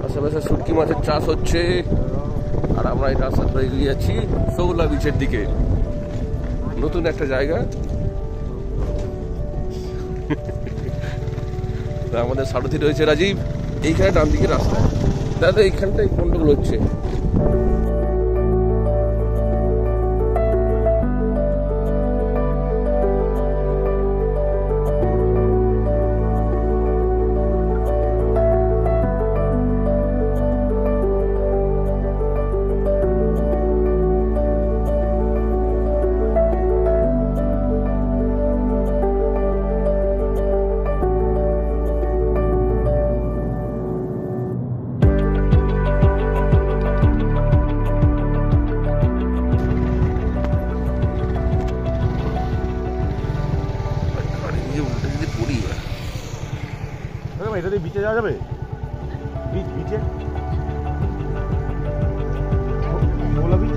আশেপাশে শুটকি মাছের চাষ হচ্ছে আর আমরা এই রাস্তা ধরে এগিয়ে যাচ্ছি সৌলা বিচের দিকে। নতুন একটা জায়গা। আমাদের সারথি রয়েছে রাজীব। এইখানে ডান দিকে রাস্তা, দাদা এইখানটাই গন্ডগোল হচ্ছে। এটা দিয়ে বিচে যাওয়া যাবে? বিচে ওলা বিচ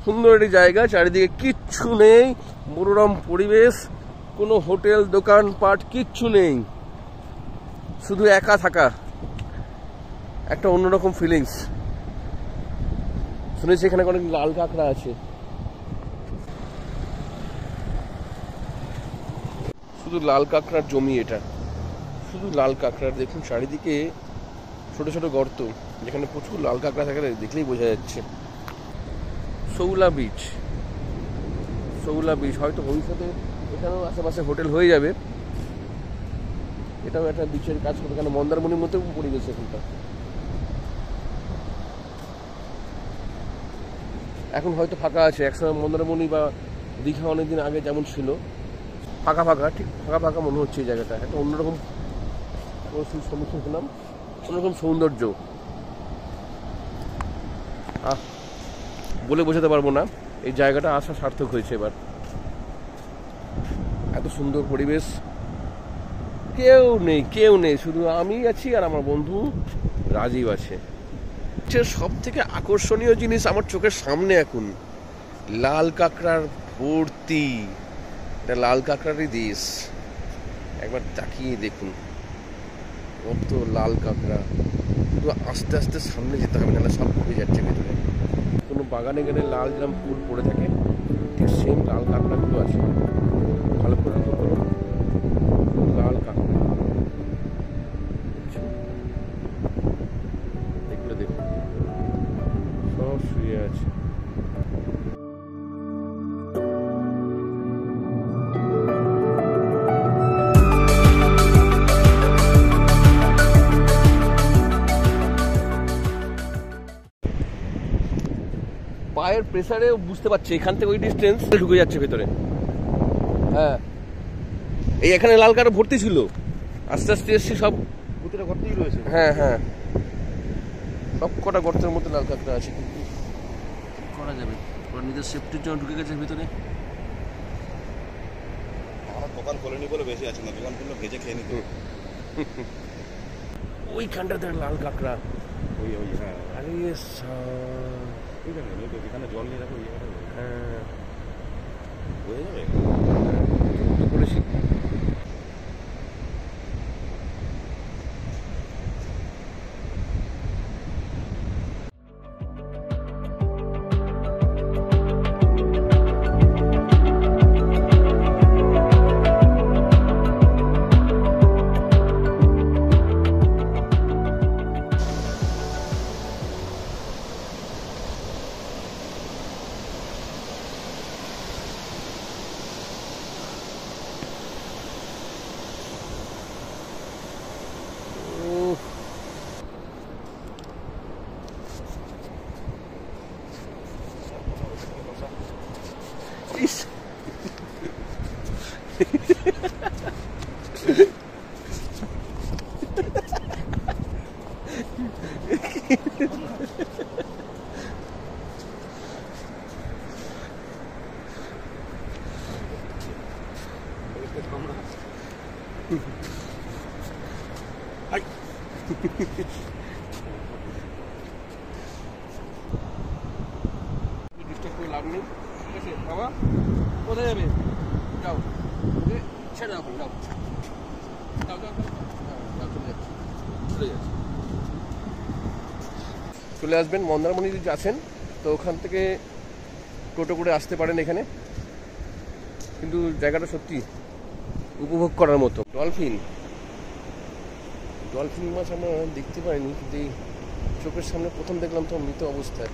সুন্দর একটি জায়গা, চারিদিকে কিচ্ছু নেই, মনোরম পরিবেশ, কোনো হোটেল দোকান পাট কিচ্ছু নেই, শুধু একা থাকা, একটা অন্যরকম ফিলিংস। শুনেছি এখানে অনেক লাল কাঁকড়া আছে। শুধু লাল কাঁকড়ার জমি এটা, শুধু লাল কাঁকড়ার। দেখুন চারিদিকে ছোট ছোট গর্ত, যেখানে প্রচুর লাল কাঁকড়া থাকে, দেখলেই বোঝা যাচ্ছে। সৌলা বিচ, সৌলা বিচ হয়তো ভবিষ্যতে এখানেও আশেপাশে হোটেল হয়ে যাবে। এটাও একটা বিচের কাজ করবে, কেন মন্দারমণির মতো পরিবেশ এখানটা। এখন হয়তো ফাঁকা আছে, একসময় মন্দারমণি বা দীঘা অনেকদিন আগে যেমন ছিল ফাঁকা ফাঁকা, ঠিক ফাঁকা ফাঁকা মনে হচ্ছে এই জায়গাটা। একটা অন্যরকম সম্মুখীন হলাম, অন্যরকম সৌন্দর্য। বলে বোঝাতে পারবো না, এই জায়গাটা আসা সার্থক হয়েছে এবার। এত সুন্দর পরিবেশ, কেউ নেই, শুধু আমি আছি আর আমার বন্ধু রাজীব আছে। সব থেকে আকর্ষণীয় জিনিস আমার চোখের সামনে এখন লাল কাঁকড়ার ভর্তি। এটা লাল কাঁকড়ারই দেশ, একবার তাকিয়ে দেখুন কত লাল কাঁকড়া। শুধু আস্তে আস্তে সামনে যেতে হবে, নাহলে সব ঢুকে যাচ্ছে ভেতরে। কোনো বাগানে গেলে লাল যেরকম ফুল পড়ে থাকে, ঠিক সেম লাল কাঁকড়াগুলো আছে। ভালো করে লক্ষ্য করুন, লাল কাঁকড়া এগুলো দেখুন, সব শুয়ে আছে। পায়ের প্রেসারে বুঝতে পারছে এখান থেকে ওই ডিস্টেন্স ঢুকে যাচ্ছে ভেতরে। হ্যাঁ, এই এখানে লাল কাঁকড়া ভর্তি ছিল, আস্তে আস্তে এসছি সব প্রতিটা গর্তেই রয়েছে। হ্যাঁ হ্যাঁ, সব কটা গর্তের মধ্যে লাল কাঁকড়া আছে, কিন্তু করা যাবে, ওরা নিজের সেফটির জন্য ঢুকে গেছে ভেতরে। আমার দোকান খোলেনি বলে বেশি আছে না, দোকান খুললে ভেজে খেয়ে নিতে। ওইখানটাতে লাল কাঁকড়া, ওই হ্যাঁ, আরে এখানে জল নিয়ে রাখো। হ্যাঁ হয়ে যাবে করেছি। ইস ডিস্টার্ব করে লাভ নেই। ঠিক আছে বাবা, কোথায় যাবে? যাও, ওকে ছেড়ে দাও, যাও যাও যাও যাও, চলে যাচ্ছে, চলে যাচ্ছে। চলে আসবেন মন্দারমণি যদি আছেন তো ওখান থেকে টোটো করে আসতে পারেন এখানে, কিন্তু জায়গাটা সত্যি উপভোগ করার মতো। ডলফিন মাছ আমরা দেখতে পাইনি, কিন্তু এই চোখের সামনে প্রথম দেখলাম তো মৃত অবস্থায়।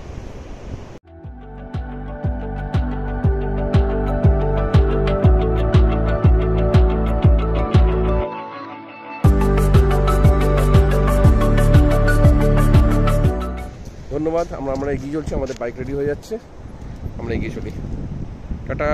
ধন্যবাদ। আমরা এগিয়ে চলছি, আমাদের বাইক রেডি হয়ে যাচ্ছে, আমরা এগিয়ে চলি। টাটা।